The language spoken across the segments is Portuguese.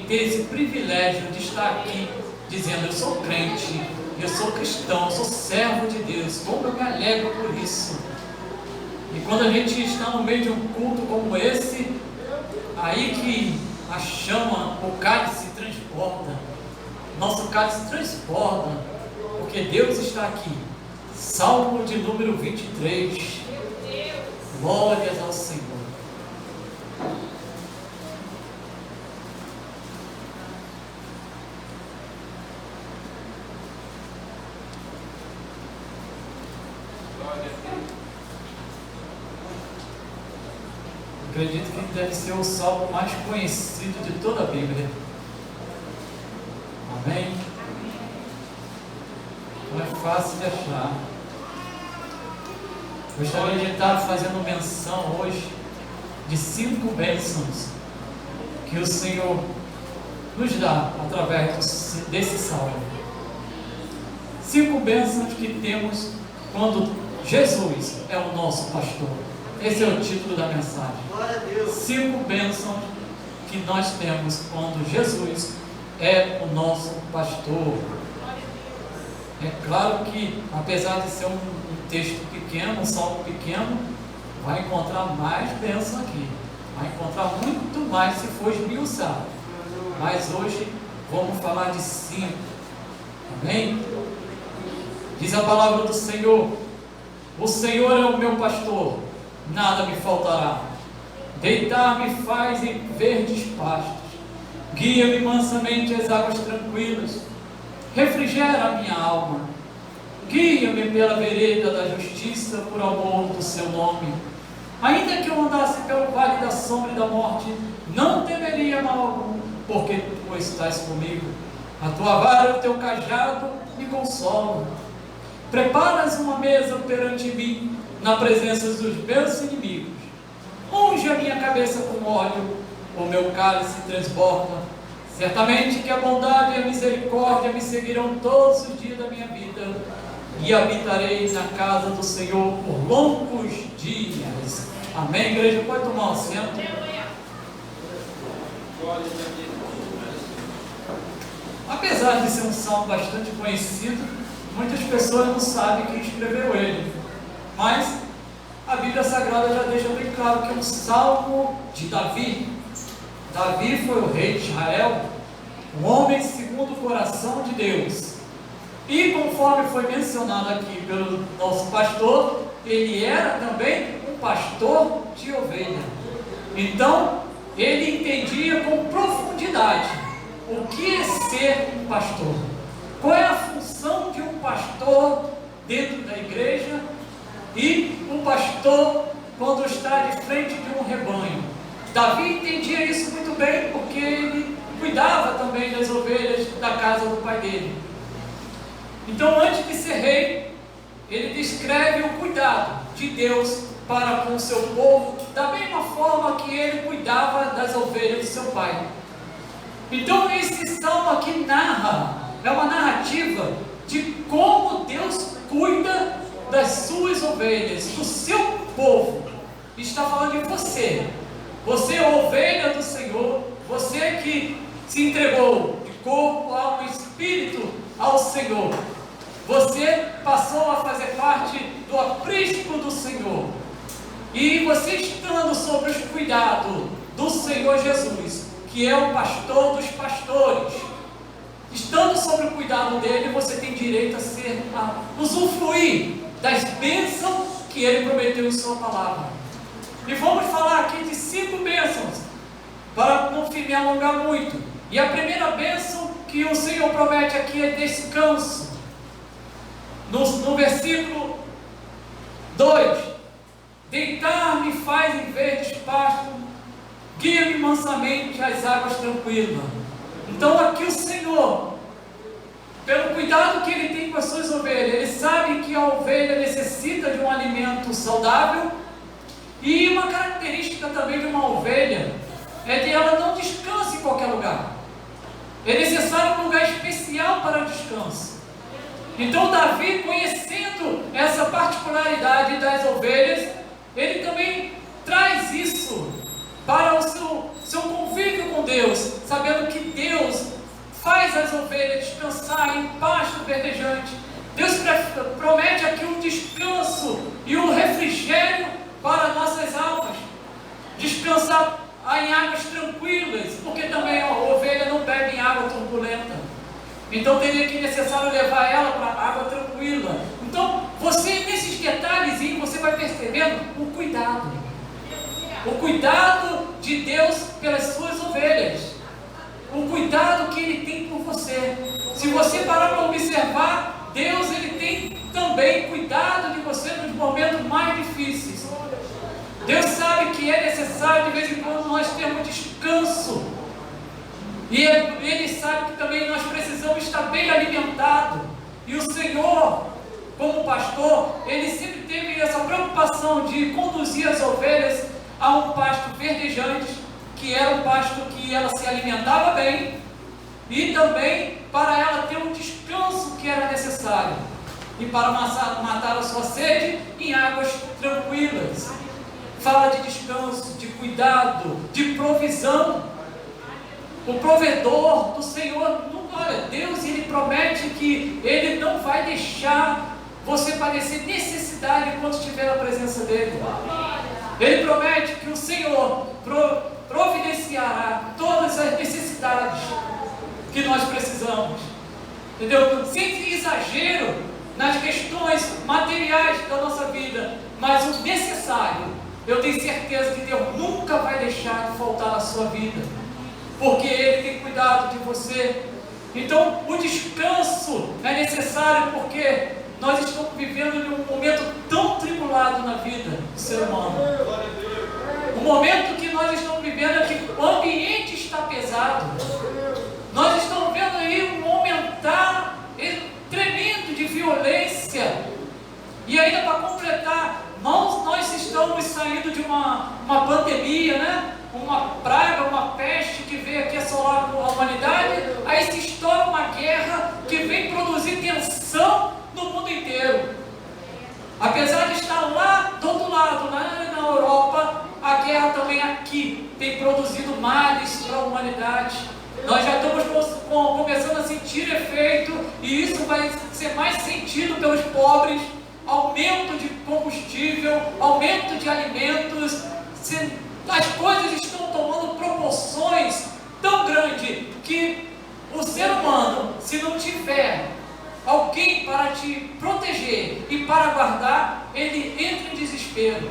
ter esse privilégio de estar aqui dizendo: eu sou crente, eu sou cristão, eu sou servo de Deus. Como eu me alegro por isso. E quando a gente está no meio de um culto como esse, aí que a chama, o cálice transborda. Nosso cálice transborda, porque Deus está aqui. Salmo de número 23. Glórias ao Senhor. Acredito que deve ser o salmo mais conhecido de toda a Bíblia. Amém? Não é fácil de achar. Gostaria de estar fazendo menção hoje de 5 bênçãos que o Senhor nos dá através desse salmo. 5 bênçãos que temos quando Jesus é o nosso pastor. Esse é o título da mensagem. 5 bênçãos que nós temos quando Jesus é o nosso pastor. É claro que, apesar de ser um texto pequeno, um salmo pequeno, vai encontrar mais bênção aqui. Vai encontrar muito mais se for esmiuçar. Mas hoje vamos falar de 5. Amém? Diz a palavra do Senhor: o Senhor é o meu pastor, nada me faltará. Deitar-me faz em verdes pastos, guia-me mansamente às águas tranquilas, refrigera a minha alma, guia-me pela vereda da justiça, por amor do seu nome. Ainda que eu andasse pelo vale da sombra e da morte, não temeria mal algum, porque tu estás comigo. A tua vara e o teu cajado me consolam. Preparas uma mesa perante mim, na presença dos meus inimigos. Unge a minha cabeça com óleo, o meu cálice transborda. Certamente que a bondade e a misericórdia me seguirão todos os dias da minha vida, e habitarei na casa do Senhor por longos dias. Amém, igreja? Pode tomar um assento. Apesar de ser um salmo bastante conhecido, muitas pessoas não sabem quem escreveu ele. Mas a Bíblia Sagrada já deixa bem claro que é um salmo de Davi. Davi foi o rei de Israel, um homem segundo o coração de Deus. E conforme foi mencionado aqui pelo nosso pastor, ele era também um pastor de ovelha. Então, ele entendia com profundidade o que é ser um pastor. Qual é a função de um pastor dentro da igreja e um pastor quando está de frente de um rebanho. Davi entendia isso muito bem, porque ele cuidava também das ovelhas da casa do pai dele. Então, antes de ser rei, ele descreve o cuidado de Deus para com o seu povo, da mesma forma que ele cuidava das ovelhas do seu pai. Então, esse salmo aqui é uma narrativa de como Deus cuida das suas ovelhas, do seu povo. Está falando de você. Você é ovelha do Senhor, você que se entregou de corpo, alma e espírito ao Senhor. Você passou a fazer parte do aprisco do Senhor. E você estando sob os cuidados do Senhor Jesus, que é o pastor dos pastores, estando sob o cuidado dele, você tem direito a usufruir das bênçãos que ele prometeu em sua palavra. E vamos falar aqui de 5 bênçãos, para não me alongar muito. E a primeira bênção que o Senhor promete aqui é descanso. No versículo 2: deitar-me faz em verdes pastos, guia-me mansamente às águas tranquilas. Então aqui o Senhor, pelo cuidado que Ele tem com as suas ovelhas, Ele sabe que a ovelha necessita de um alimento saudável. E uma característica também de uma ovelha é que ela não descansa em qualquer lugar. É necessário um lugar especial para descanso. Então Davi, conhecendo essa particularidade das ovelhas, ele também traz isso para o seu convívio com Deus, sabendo que Deus faz as ovelhas descansar em pasto verdejante. Deus promete aqui um descanso e um refrigério para nossas almas. Descansar em águas tranquilas, porque também a ovelha não bebe em água turbulenta. Então teria que necessário levar ela para água tranquila. Então, você nesses detalhezinhos, você vai percebendo o cuidado. O cuidado de Deus pelas suas ovelhas. O cuidado que Ele tem por você. Se você parar para observar, Deus Ele tem também cuidado de você nos momentos mais difíceis. Deus sabe que é necessário de vez em quando nós termos descanso. E Ele sabe que também nós precisamos estar bem alimentados. E o Senhor, como pastor, Ele sempre teve essa preocupação de conduzir as ovelhas a um pasto verdejante, que era um pasto que ela se alimentava bem, e também para ela ter um descanso que era necessário, e para matar a sua sede em águas tranquilas. Fala de descanso, de cuidado, de provisão. O provedor do Senhor, olha, Deus Ele promete que Ele não vai deixar você padecer necessidade enquanto estiver na presença dEle. Ele promete que o Senhor providenciará todas as necessidades que nós precisamos, entendeu? Sem exagero nas questões materiais da nossa vida, mas o necessário, eu tenho certeza que Deus nunca vai deixar de faltar na sua vida, porque Ele tem cuidado de você. Então o descanso é necessário, porque nós estamos vivendo em um momento tão tribulado na vida do ser humano. O momento que nós estamos vivendo é que o ambiente está pesado. Nós estamos vendo aí um aumentar tremendo de violência. E ainda para completar, nós estamos saindo de uma pandemia, né? Uma praga, uma peste que veio aqui assolar a humanidade. Aí se estoura uma guerra que vem produzir tensão no mundo inteiro. Apesar de estar lá do outro lado, na Europa, a guerra também aqui tem produzido males para a humanidade. Nós já estamos começando a sentir efeito, e isso vai ser mais sentido pelos pobres. Aumento de combustível, aumento de alimentos, as coisas estão tomando proporções tão grandes que o ser humano, se não tiver alguém para te proteger e para guardar, ele entra em desespero.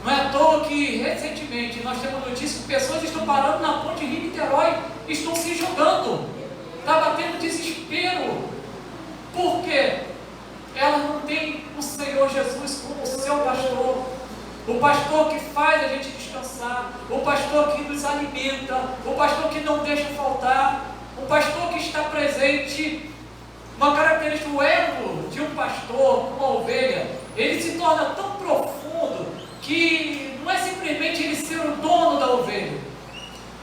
Não é à toa que recentemente nós temos notícias que pessoas estão parando na ponte Rio-Niterói, estão se jogando, está batendo desespero. Por quê? Ela não tem o Senhor Jesus como seu pastor, o pastor que faz a gente descansar, o pastor que nos alimenta, o pastor que não deixa faltar, o pastor que está presente. Uma característica, o ego de um pastor, uma ovelha, ele se torna tão profundo que não é simplesmente ele ser o dono da ovelha,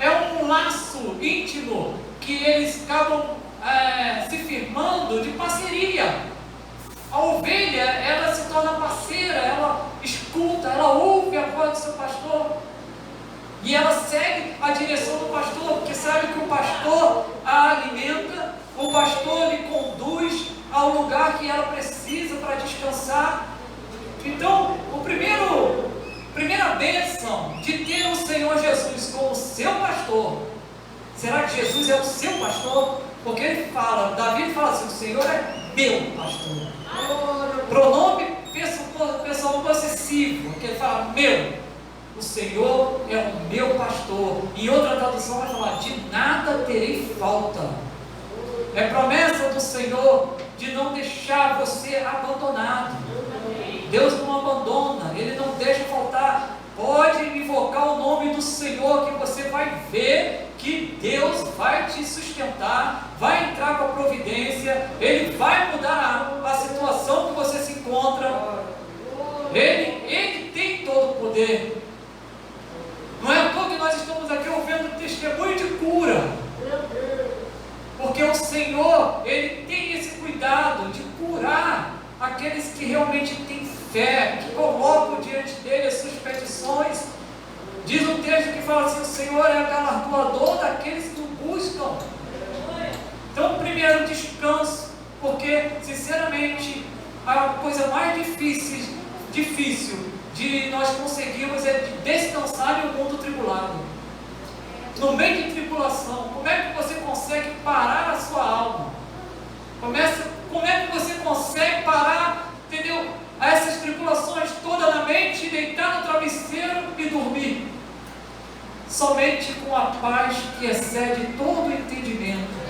é um laço íntimo que eles acabam se firmando de parceria. A ovelha, ela se torna parceira, ela escuta, ela ouve a voz do seu pastor, e ela segue a direção do pastor, porque sabe que o pastor a alimenta, o pastor lhe conduz ao lugar que ela precisa para descansar. Então, primeira bênção de ter o Senhor Jesus como seu pastor. Será que Jesus é o seu pastor? Porque ele fala, Davi fala assim: o Senhor é meu pastor. Pronome pessoal possessivo, que ele fala meu. O Senhor é o meu pastor. Em outra tradução vai falar: de nada terei falta. É promessa do Senhor de não deixar você abandonado. Deus não abandona, Ele não deixa faltar. Pode invocar o nome do Senhor, que você vai ver que Deus vai te sustentar, vai entrar com a providência, Ele vai mudar a situação que você se encontra. Ele tem todo o poder. Não é à toa que nós estamos aqui ouvindo testemunho de cura, porque o Senhor, Ele tem esse cuidado de curar aqueles que realmente têm fé, que colocam diante dele as suas petições. Diz um texto que fala assim: o Senhor é galardoador daqueles que o buscam. Então, primeiro, descanso, porque, sinceramente, a coisa mais difícil de nós conseguirmos é descansar em um mundo tribulado. No meio de tribulação, como é que você consegue parar a sua alma? Como é que você consegue parar, entendeu? Essas tribulações todas na mente, deitar no travesseiro e dormir? Somente com a paz que excede todo o entendimento.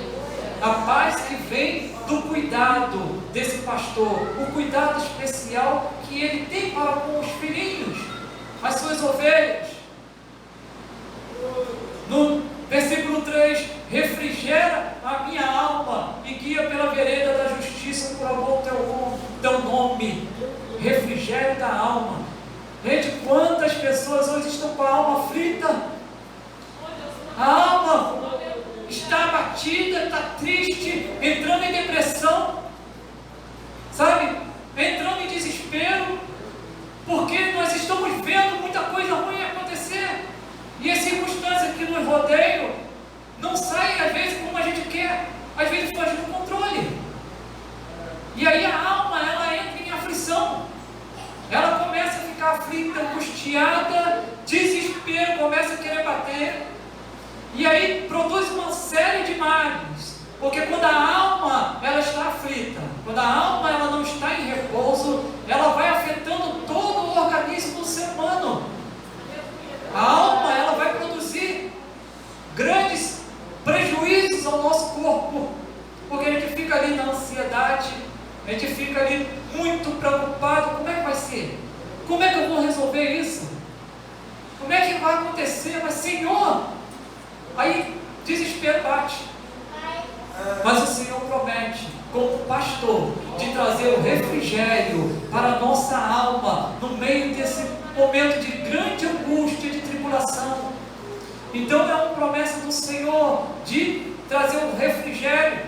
A paz que vem do cuidado desse pastor, o cuidado especial que ele tem para com os filhinhos, as suas ovelhas. No versículo 3, refrigera a minha alma e guia pela vereda da justiça por amor ao teu nome. Refrigério da alma. Gente, quantas pessoas hoje estão com a alma aflita? A alma está abatida, está triste, entrando em depressão, sabe? Entrando em desespero, porque nós estamos vendo muita coisa ruim acontecer, e as circunstâncias que nos rodeiam não saem às vezes como a gente quer, às vezes foge do controle, e aí a alma, ela entra em aflição, ela começa a ficar aflita, angustiada, desespero, começa a querer bater, e aí produz uma série de males, porque quando a alma ela está aflita, quando a alma ela não está em repouso, ela vai afetando todo o organismo do ser humano. A alma ela vai produzir grandes prejuízos ao nosso corpo, porque a gente fica ali na ansiedade, a gente fica ali muito preocupado. Como é que vai ser? Como é que eu vou resolver isso? Como é que vai acontecer? Mas Senhor, aí desespero bate, mas o Senhor promete, como pastor, de trazer o refrigério para a nossa alma, no meio desse momento de grande angústia, de tribulação. Então é uma promessa do Senhor, de trazer o refrigério.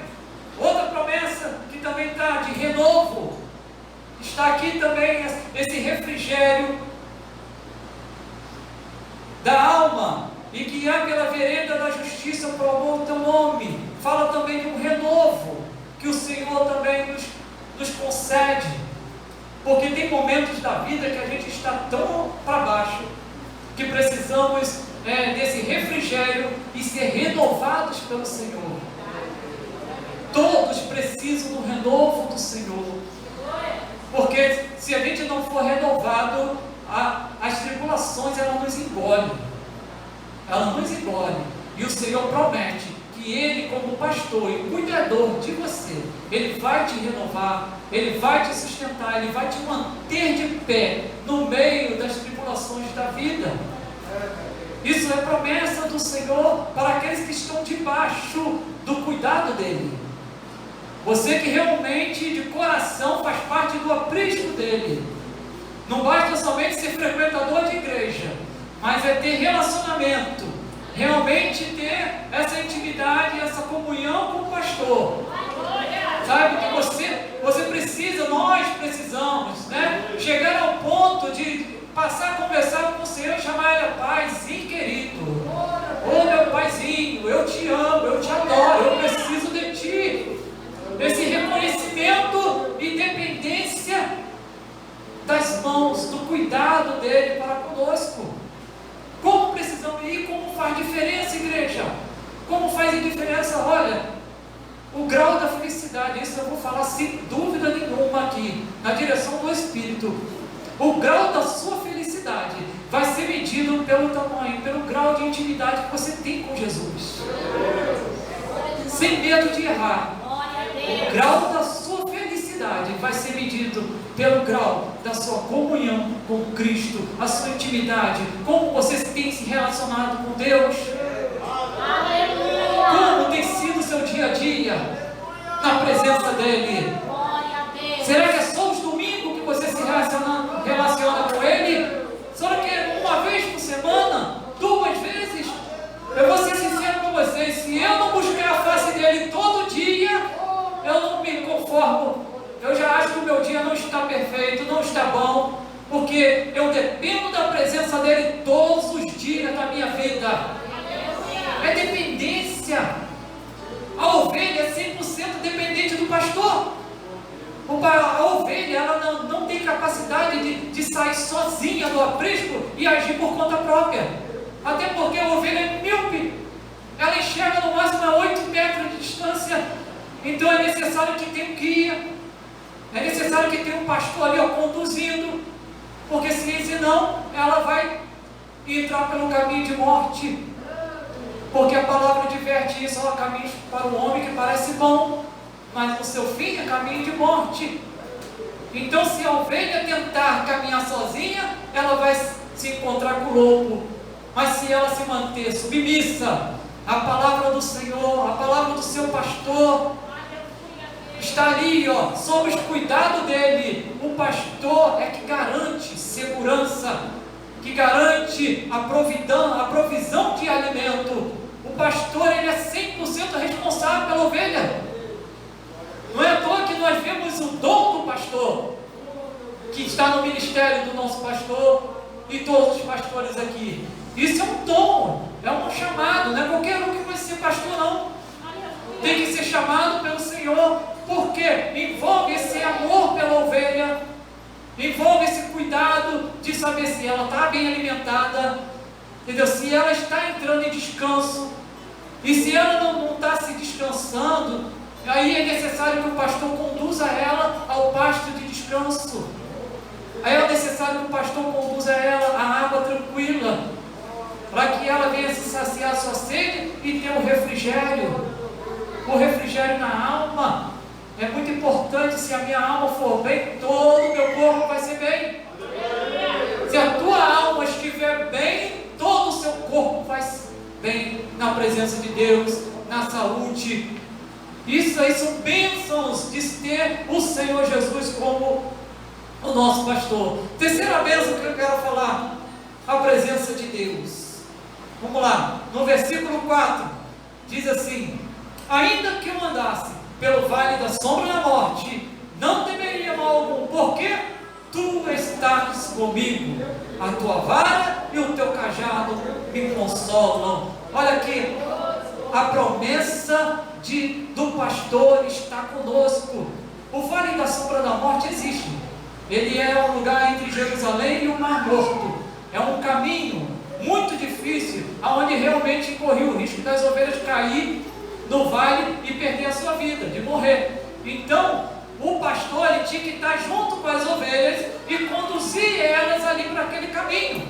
Outra promessa que também está de renovo, está aqui também esse refrigério da alma, e guiar pela vereda da justiça por amor ao teu nome. Fala também de um renovo que o Senhor também nos concede, porque tem momentos da vida que a gente está tão para baixo, que precisamos desse refrigério e ser renovados pelo Senhor. Todos precisam do renovo do Senhor, porque se a gente não for renovado, as tribulações elas nos engolem. Ela nos engole, e o Senhor promete que Ele, como pastor e cuidador de você, Ele vai te renovar, Ele vai te sustentar, Ele vai te manter de pé no meio das tribulações da vida. Isso é promessa do Senhor para aqueles que estão debaixo do cuidado dEle. Você que realmente de coração faz parte do aprisco dEle. Não basta somente ser frequentador de igreja, mas é ter relacionamento, realmente ter essa intimidade, essa comunhão com o pastor. Sabe que você precisa, nós precisamos, né? Chegar ao ponto de passar a conversar com o Senhor e chamar Ele, Paizinho querido. Ô meu Paizinho, eu te amo, eu te adoro, eu preciso de Ti. Esse reconhecimento e dependência das mãos, do cuidado dEle para conosco. Como precisamos ir? Como faz diferença, igreja? Como faz a diferença? Olha, o grau da felicidade, isso eu vou falar sem dúvida nenhuma aqui, na direção do Espírito. O grau da sua felicidade vai ser medido pelo tamanho, pelo grau de intimidade que você tem com Jesus. Sem medo de errar. O grau da sua felicidade vai ser medido pelo grau da sua comunhão com Cristo, a sua intimidade, como você tem se relacionado com Deus, como tem sido o seu dia a dia na presença dEle. Será que é só os domingos que você se relaciona com Ele? Será que é uma vez por semana? 2 vezes? Eu vou ser sincero com vocês, se eu não buscar a face dEle todo dia, eu não me conformo. Eu já acho que o meu dia não está perfeito, não está bom, porque eu dependo da presença dele todos os dias da minha vida. É dependência. A ovelha é 100% dependente do pastor. A ovelha, ela não tem capacidade de sair sozinha do aprisco e agir por conta própria. Até porque a ovelha é míope. Ela enxerga no máximo a 8 metros de distância. Então é necessário que tenha um guia. É necessário que tenha um pastor ali conduzindo. Porque senão ela vai entrar pelo caminho de morte. Porque a palavra adverte isso: ó, caminho para o homem que parece bom, mas o seu fim é caminho de morte. Então, se a ovelha tentar caminhar sozinha, ela vai se encontrar com o lobo. Mas se ela se manter submissa à palavra do Senhor, à palavra do seu pastor, está ali, ó, sob os cuidados dele. O pastor é que garante segurança, que garante a provisão de alimento. O pastor, ele é 100% responsável pela ovelha. Não é à toa que nós vemos o dom do pastor, que está no ministério do nosso pastor e todos os pastores aqui. Isso é um dom, é um chamado. Não é qualquer um que vai ser pastor, não. Tem que ser chamado pelo Senhor, porque envolve esse amor pela ovelha, envolve esse cuidado de saber se ela está bem alimentada, entendeu? Se ela está entrando em descanso. E se ela não está se descansando, aí é necessário que o pastor conduza ela ao pasto de descanso. Aí é necessário que o pastor conduza ela à água tranquila, para que ela venha se saciar sua sede e ter um refrigério. O refrigério na alma é muito importante. Se a minha alma for bem, todo o meu corpo vai ser bem. Se a tua alma estiver bem, todo o seu corpo vai bem na presença de Deus, na saúde. Isso aí são bênçãos de ter o Senhor Jesus como o nosso pastor. Terceira bênção que eu quero falar: a presença de Deus. Vamos lá, no versículo 4 diz assim: ainda que eu andasse pelo vale da sombra da morte, não temeria mal algum, porque tu estás comigo, a tua vara e o teu cajado me consolam. Olha aqui, a promessa do pastor está conosco. O vale da sombra da morte existe. Ele é um lugar entre Jerusalém e o Mar Morto. É um caminho muito difícil, onde realmente corria o risco das ovelhas cair no vale e perder a sua vida, de morrer. Então, o pastor, ele tinha que estar junto com as ovelhas e conduzir elas ali para aquele caminho,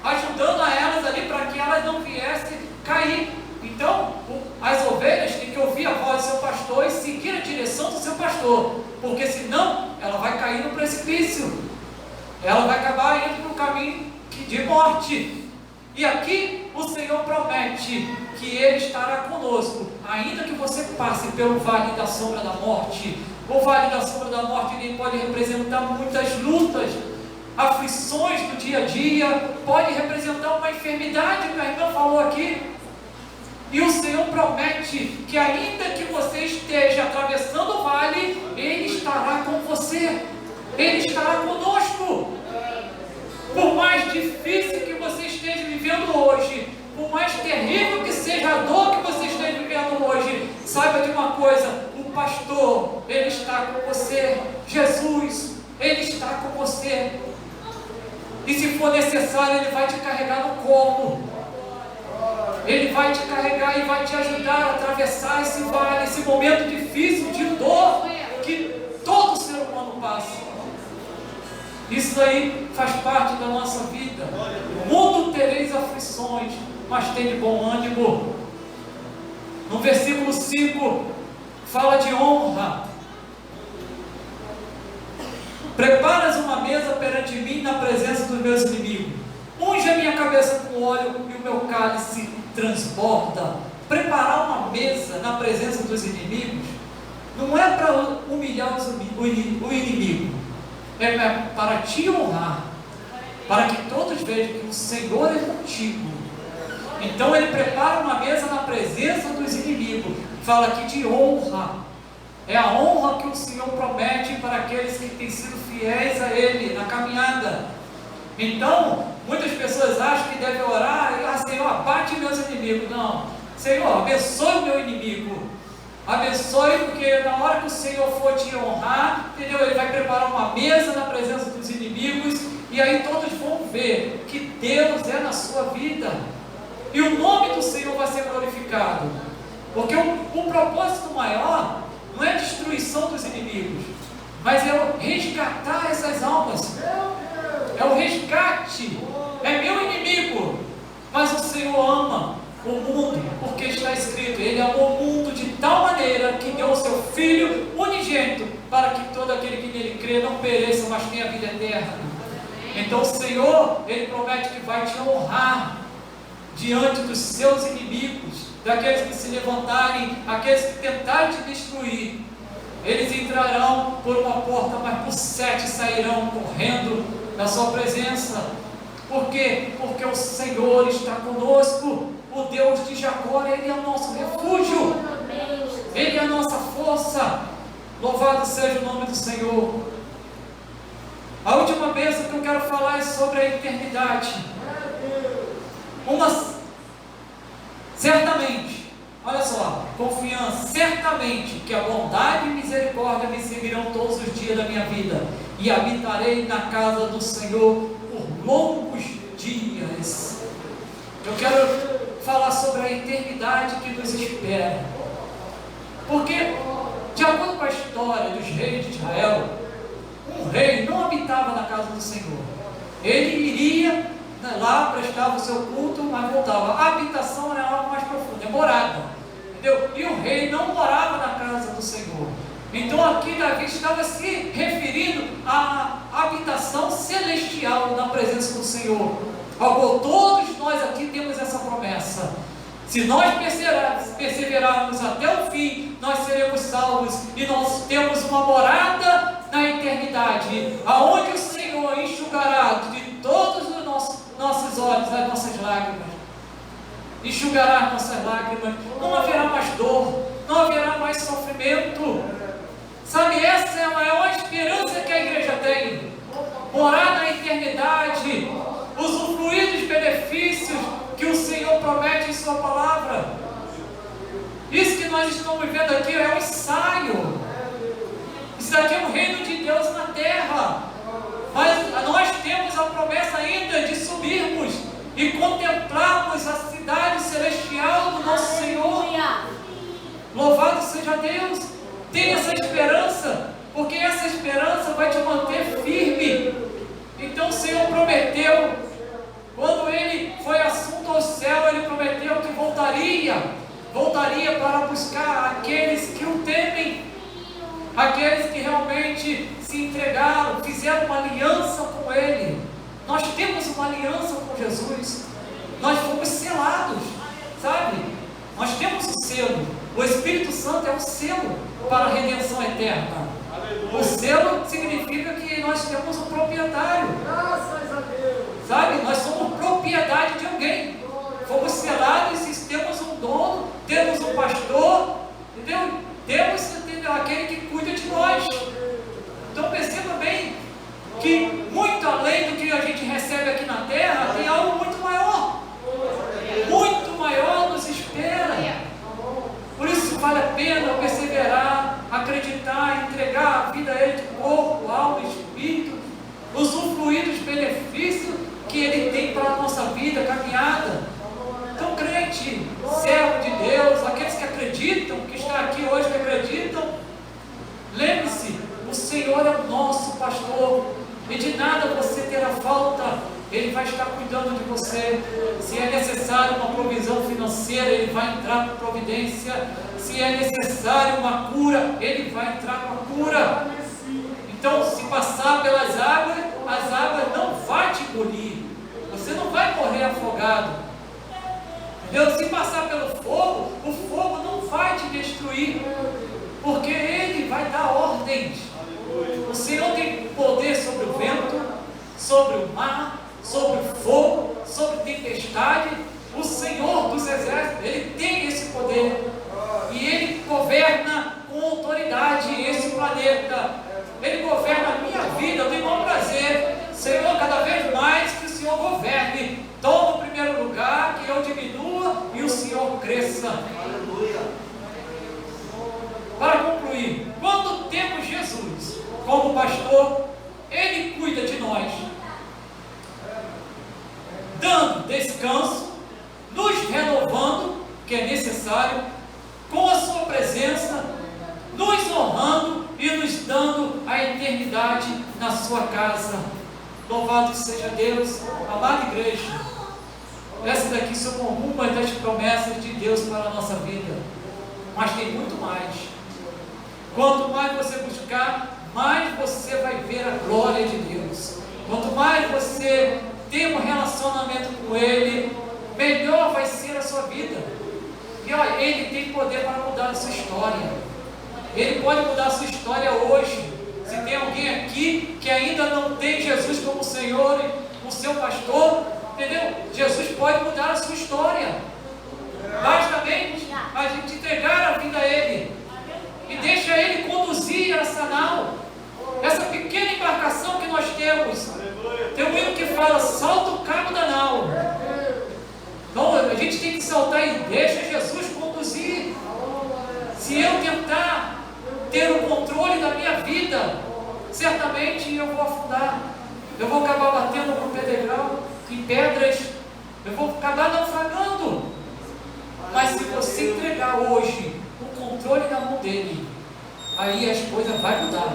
ajudando a elas ali para que elas não viessem cair. Então, as ovelhas têm que ouvir a voz do seu pastor e seguir a direção do seu pastor, porque senão ela vai cair no precipício, ela vai acabar indo para o caminho de morte. E aqui o Senhor promete que Ele estará conosco, ainda que você passe pelo vale da sombra da morte. O vale da sombra da morte, ele pode representar muitas lutas, aflições do dia a dia, pode representar uma enfermidade, que a irmã falou aqui. E o Senhor promete que ainda que você esteja atravessando o vale, Ele estará com você, Ele estará conosco. Por mais difícil que você esteja vivendo hoje, por mais terrível que seja a dor que você esteja vivendo hoje, saiba de uma coisa: o pastor, ele está com você. Jesus, ele está com você. E se for necessário, ele vai te carregar no colo. Ele vai te carregar e vai te ajudar a atravessar esse vale, esse momento difícil de dor que todo ser humano passa. Isso aí faz parte da nossa vida. No mundo tereis aflições, mas tem de bom ânimo. No versículo 5 fala de honra. Preparas uma mesa perante mim na presença dos meus inimigos. Unge a minha cabeça com óleo e o meu cálice transborda. Preparar uma mesa na presença dos inimigos não é para humilhar o inimigo, é para te honrar, para que todos vejam que o Senhor é contigo. Então ele prepara uma mesa na presença dos inimigos. Fala aqui de honra. É a honra que o Senhor promete para aqueles que têm sido fiéis a Ele na caminhada. Então, muitas pessoas acham que devem orar, Senhor, abate meus inimigos. Não, Senhor, abençoe o meu inimigo. Abençoe, porque na hora que o Senhor for te honrar, entendeu? Ele vai preparar uma mesa na presença dos inimigos, e aí todos vão ver que Deus é na sua vida, e o nome do Senhor vai ser glorificado, porque o propósito maior não é a destruição dos inimigos, mas é o resgatar essas almas, é o resgate. É meu inimigo, mas o Senhor ama o mundo, porque está escrito, Ele amou o mundo de tal maneira que deu o seu Filho unigênito, para que todo aquele que nele crê não pereça, mas tenha vida eterna. Então o Senhor, Ele promete que vai te honrar diante dos seus inimigos, daqueles que se levantarem, aqueles que tentarem te destruir. Eles entrarão por uma porta, mas por 7 sairão correndo da sua presença. Por quê? Porque o Senhor está conosco. O Deus de Jacó, Ele é o nosso refúgio, Ele é a nossa força. Louvado seja o nome do Senhor. A última bênção que eu quero falar é sobre a eternidade. Certamente, olha só, confiança, certamente que a bondade e misericórdia me seguirão todos os dias da minha vida, e habitarei na casa do Senhor por longos dias. Eu quero falar sobre a eternidade que nos espera, porque de acordo com a história dos reis de Israel, um rei não habitava na casa do Senhor. Ele iria lá, prestava o seu culto, mas voltava. A habitação era algo mais profundo, é morada, entendeu? E o rei não morava na casa do Senhor. Então aqui Davi estava se referindo à habitação celestial na presença do Senhor. Todos nós aqui temos essa promessa. Se nós perseverarmos até o fim, nós seremos salvos, e nós temos uma morada na eternidade, aonde o Senhor enxugará de todos os nossos olhos as nossas lágrimas, enxugará as nossas lágrimas. Não haverá mais dor, não haverá mais sofrimento. Sabe, essa é a maior esperança que a igreja tem: morar na eternidade, usufruir dos benefícios que o Senhor promete em sua palavra. Isso que nós estamos vivendo aqui é um ensaio. Isso daqui é o reino de Deus na terra, mas nós temos a promessa ainda de subirmos e contemplarmos a cidade celestial do nosso Senhor. Louvado seja Deus. Tenha essa esperança, porque essa esperança vai te manter firme. Então o Senhor prometeu, quando Ele foi assunto ao céu, Ele prometeu que voltaria para buscar aqueles que o temem, aqueles que realmente se entregaram, fizeram uma aliança com Ele. Nós temos uma aliança com Jesus, nós fomos selados, sabe? Nós temos o selo, o Espírito Santo é o selo para a redenção eterna. O selo significa que nós temos um proprietário. Graças a Deus. Sabe, nós somos propriedade de alguém. Fomos selados e temos um dono, temos um pastor, entendeu? Temos, entendeu, aquele que cuida de nós. Então perceba bem que muito além do que a gente recebe aqui na terra, tem algo muito maior. Muito maior nos espera. Por isso vale a pena perseverar, acreditar, entregar a vida a Ele de corpo, alma e espírito, usufruir dos benefícios que Ele tem para a nossa vida, caminhada. Então, crente, servo de Deus, aqueles que acreditam, que estão aqui hoje que acreditam, lembre-se, o Senhor é o nosso pastor, e de nada você terá falta. Ele vai estar cuidando de você. Se é necessário uma provisão financeira, Ele vai entrar com providência. Se é necessário uma cura, Ele vai entrar com a cura. Então, se passar pelas águas, as águas não vão te engolir. Você não vai morrer afogado. Entendeu? Se passar pelo fogo, o fogo não vai te destruir, porque Ele vai dar ordens. O Senhor tem poder sobre o vento, sobre o mar, sobre o fogo, sobre tempestade. O Senhor dos exércitos, Ele tem esse poder, e Ele governa com autoridade esse planeta. Ele governa a minha vida. Eu tenho o maior prazer Senhor, cada vez mais que o Senhor governe, toma o primeiro lugar, que eu diminua e o Senhor cresça. Aleluia. Para concluir, quando temos Jesus como pastor, Ele cuida de nós, dando descanso, nos renovando, que é necessário, com a sua presença, nos honrando e nos dando a eternidade na sua casa. Louvado seja Deus, amada igreja. Essas daqui são algumas das promessas de Deus para a nossa vida, mas tem muito mais. Quanto mais você buscar, mais você vai ver a glória de Deus. Quanto mais você tem um relacionamento com Ele, melhor vai ser a sua vida. E olha, Ele tem poder para mudar a sua história. Ele pode mudar a sua história hoje. Se tem alguém aqui que ainda não tem Jesus como Senhor e o seu pastor, entendeu? Jesus pode mudar a sua história. Basta bem a gente entregar a vida a Ele e deixa Ele conduzir essa nau, essa pequena embarcação que nós temos. Tem um hino que fala: salta o cabo da nau. Então a gente tem que saltar e deixa Jesus conduzir. Se eu tentar ter o controle da minha vida, certamente eu vou afundar. Eu vou acabar batendo no pedregão, em pedras. Eu vou acabar naufragando. Mas se você entregar hoje o controle na mão dele, aí as coisas vão mudar.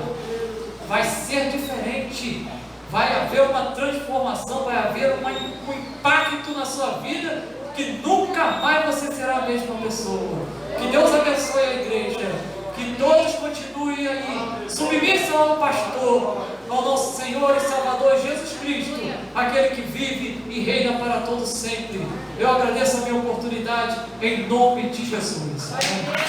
Vai ser diferente. Vai haver uma transformação, vai haver um impacto na sua vida que nunca mais você será a mesma pessoa. Que Deus abençoe a igreja. Que todos continuem aí submissos ao pastor, ao nosso Senhor e Salvador Jesus Cristo, aquele que vive e reina para todos sempre. Eu agradeço a minha oportunidade em nome de Jesus. Amém.